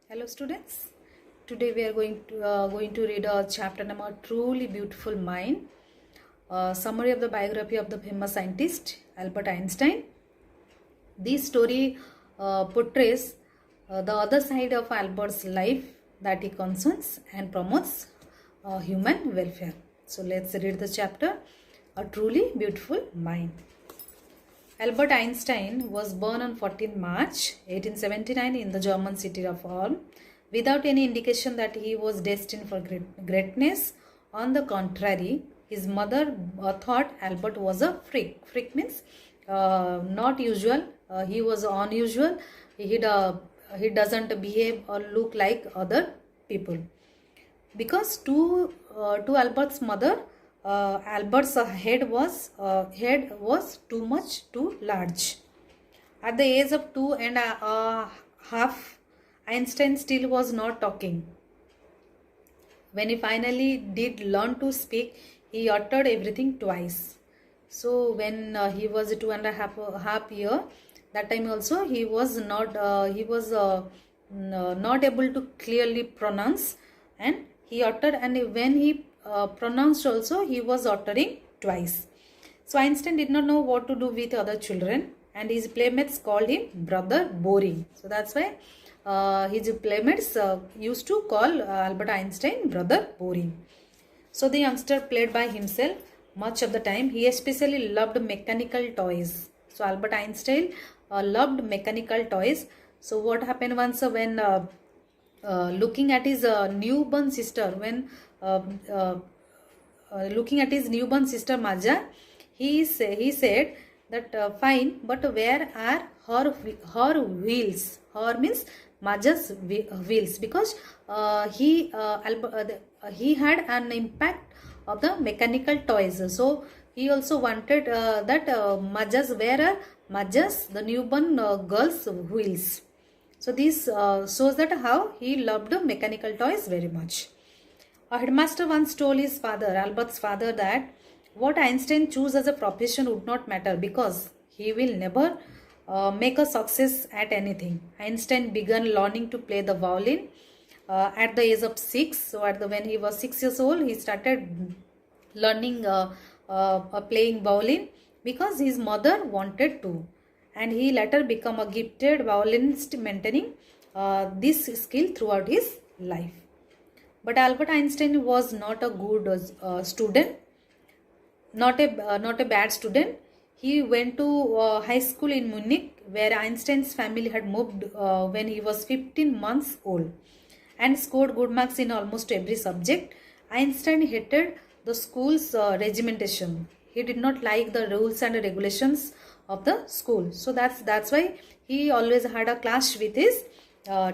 Hello students. Today we are going to read a chapter number Truly Beautiful Mind. Summary of the biography of the famous scientist Albert Einstein. This story portrays the other side of Albert's life, that he concerns and promotes human welfare. So let's read the chapter A Truly Beautiful Mind. Albert Einstein was born on 14 March 1879 in the German city of Ulm, without any indication that he was destined for greatness. On the contrary, his mother thought Albert was a freak. Freak means not usual. He was unusual. He doesn't behave or look like other people. Because to Albert's mother, Albert's head was too large. At the age of 2.5, Einstein still was not talking. When he finally did learn to speak, he uttered everything twice. So when he was 2.5 year, that time also he was not not able to clearly pronounce, and he uttered, and when he pronounced also, he was uttering twice. So Einstein did not know what to do with other children, and his playmates called him Brother Boring. So that's why his playmates used to call Albert Einstein Brother Boring. So the youngster played by himself much of the time. He especially loved mechanical toys. So Albert Einstein loved mechanical toys. So what happened once when looking at his newborn sister, looking at his newborn sister Maja, he said that fine, but where are her wheels? Her means Maja's wheels, because he had an impact of the mechanical toys. So he also wanted that Maja's the newborn girl's wheels. So this shows that how he loved mechanical toys very much. A headmaster once told his father, Albert's father, that what Einstein chose as a profession would not matter because he will never make a success at anything. Einstein began learning to play the violin at the age of 6. So when he was 6 years old, he started learning playing violin because his mother wanted to, and he later became a gifted violinist, maintaining this skill throughout his life. But Albert Einstein was not a good student, not a bad student. He went to high school in Munich, where Einstein's family had moved when he was 15 months old, and scored good marks in almost every subject. Einstein hated the school's regimentation. He did not like the rules and regulations of the school. So that's why he always had a clash with his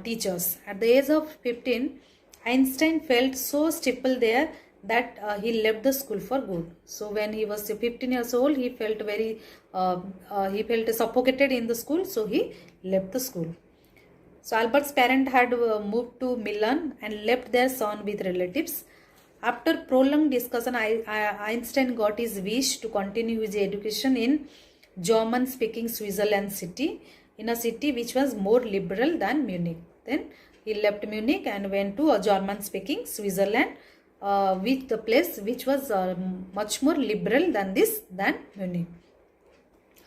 teachers. At the age of 15, Einstein felt so stifled there that he left the school for good. So when he was 15 years old, he felt he felt suffocated in the school, so he left the school. So Albert's parents had moved to Milan and left their son with relatives. After prolonged discussion, Einstein got his wish to continue his education in German-speaking Switzerland city, in a city which was more liberal than Munich. Then he left Munich and went to a German-speaking Switzerland, the place which was much more liberal than Munich.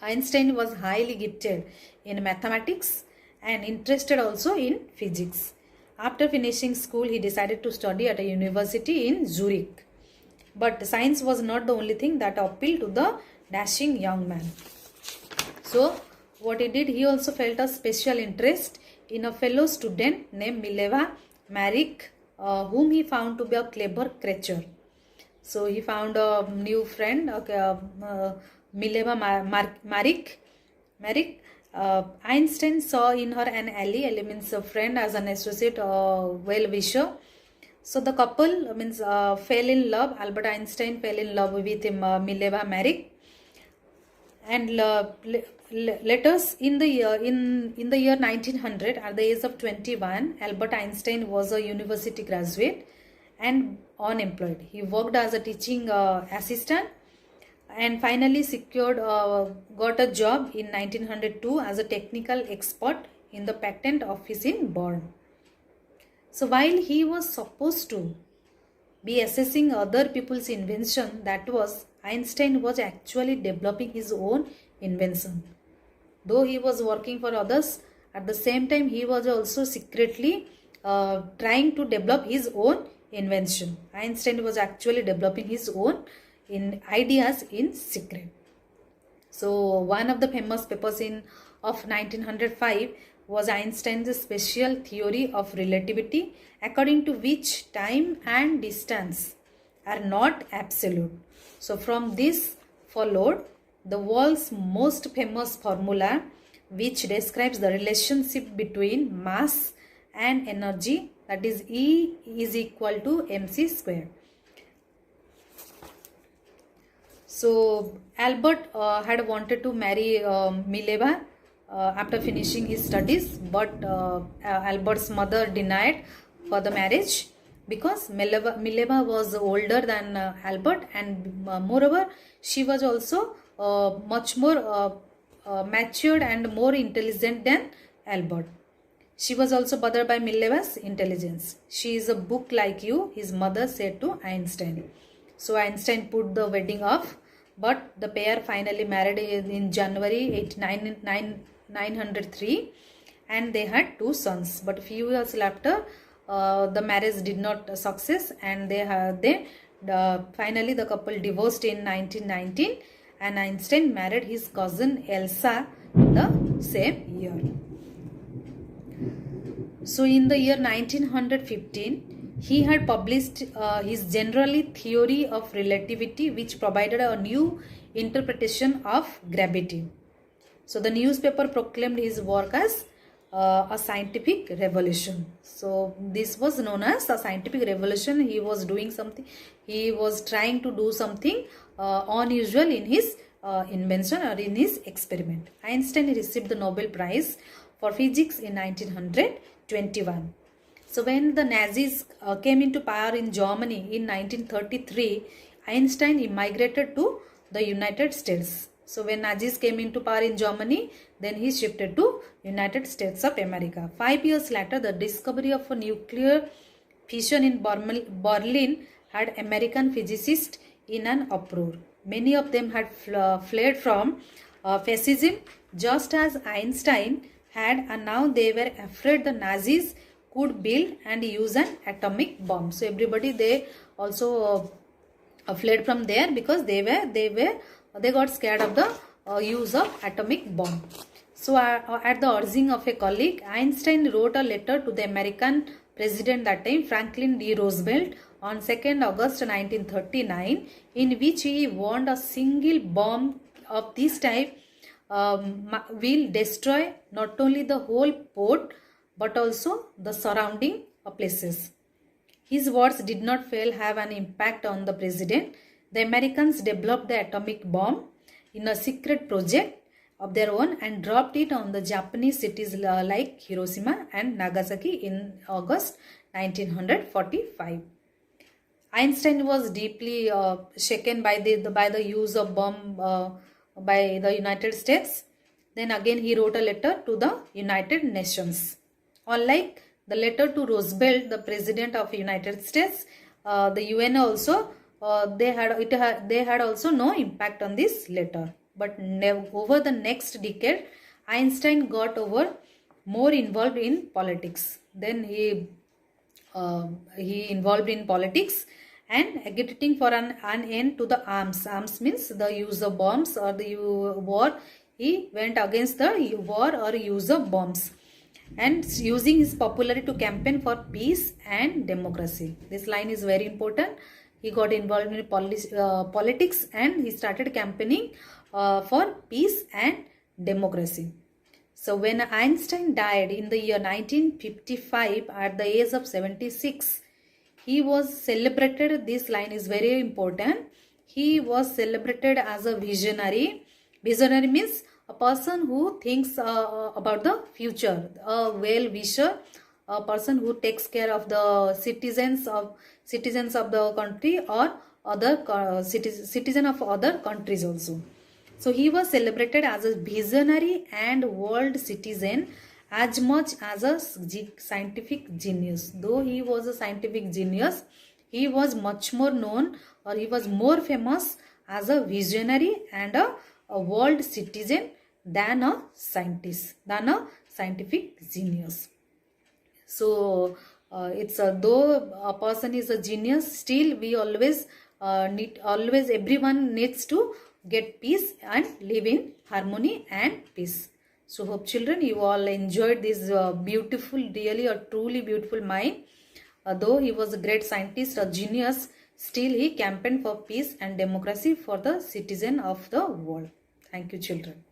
Einstein was highly gifted in mathematics and interested also in physics. After finishing school, he decided to study at a university in Zurich. But science was not the only thing that appealed to the dashing young man. So what he did, he also felt a special interest in a fellow student named Mileva Marik, whom he found to be a clever creature. So he found a new friend, Mileva Marik. Einstein saw in her an ally means a friend, as an associate, well-wisher. So the couple fell in love. Albert Einstein fell in love with Mileva Marik. And later in the year 1900, at the age of 21, Albert Einstein was a university graduate and unemployed. He worked as a teaching assistant and finally got a job in 1902 as a technical expert in the patent office in Bonn. So while he was supposed to be assessing other people's invention, that was, Einstein was actually developing his own invention. Though he was working for others, at the same time he was also secretly trying to develop his own invention. Einstein was actually developing his own ideas in secret. So one of the famous papers of 1905 was Einstein's special theory of relativity, according to which time and distance are not absolute. So from this followed the world's most famous formula, which describes the relationship between mass and energy, that is E is equal to mc square. So Albert had wanted to marry Mileva after finishing his studies, but Albert's mother denied for the marriage because Mileva was older than Albert, and moreover she was also much more matured and more intelligent than Albert. She was also bothered by Mileva's intelligence. "She is a book like you," his mother said to Einstein. So Einstein put the wedding off, but the pair finally married in January 903, and they had 2 sons. But a few years later, the marriage did not success, and finally the couple divorced in 1919, and Einstein married his cousin Elsa the same year. So in the year 1915, he had published his generally theory of relativity, which provided a new interpretation of gravity. So the newspaper proclaimed his work as a scientific revolution. So this was known as a scientific revolution. He was doing something, he was trying to do something unusual in his invention or in his experiment. Einstein received the Nobel Prize for Physics in 1921. So when the Nazis came into power in Germany in 1933, Einstein immigrated to the United States. So when Nazis came into power in Germany, then he shifted to United States of America. 5 years later, the discovery of a nuclear fission in Berlin had American physicists in an uproar. Many of them had fled from fascism, just as Einstein had, and now they were afraid the Nazis could build and use an atomic bomb. So everybody, they also fled from there because they got scared of the use of atomic bomb. So at the urging of a colleague, Einstein wrote a letter to the American president that time, Franklin D. Roosevelt, on 2nd August 1939, in which he warned a single bomb of this type will destroy not only the whole port but also the surrounding places. His words did not fail have an impact on the president. The Americans developed the atomic bomb in a secret project of their own and dropped it on the Japanese cities like Hiroshima and Nagasaki in August 1945. Einstein was deeply shaken by the use of bomb by the United States. Then again he wrote a letter to the United Nations. Unlike the letter to Roosevelt, the President of United States, the UN also they had also no impact on this letter. But over the next decade, Einstein got more involved in politics. Then he involved in politics and agitating for an end to the arms. Arms means the use of bombs or the war. He went against the war or use of bombs, and using his popularity to campaign for peace and democracy. This line is very important. He got involved in politics and he started campaigning for peace and democracy. So when Einstein died in the year 1955 at the age of 76, he was celebrated. This line is very important. He was celebrated as a visionary. Visionary means a person who thinks about the future, a well-wisher, a person who takes care of the citizens of the country or other citizen of other countries also. So he was celebrated as a visionary and world citizen as much as a scientific genius. Though he was a scientific genius, he was much more known, or he was more famous as a visionary and a world citizen than a scientist, than a scientific genius. So it's though a person is a genius, still we always always everyone needs to get peace and live in harmony and peace. So hope children you all enjoyed this beautiful, really a truly beautiful mind. Though he was a great scientist, a genius, still he campaigned for peace and democracy for the citizen of the world. Thank you children.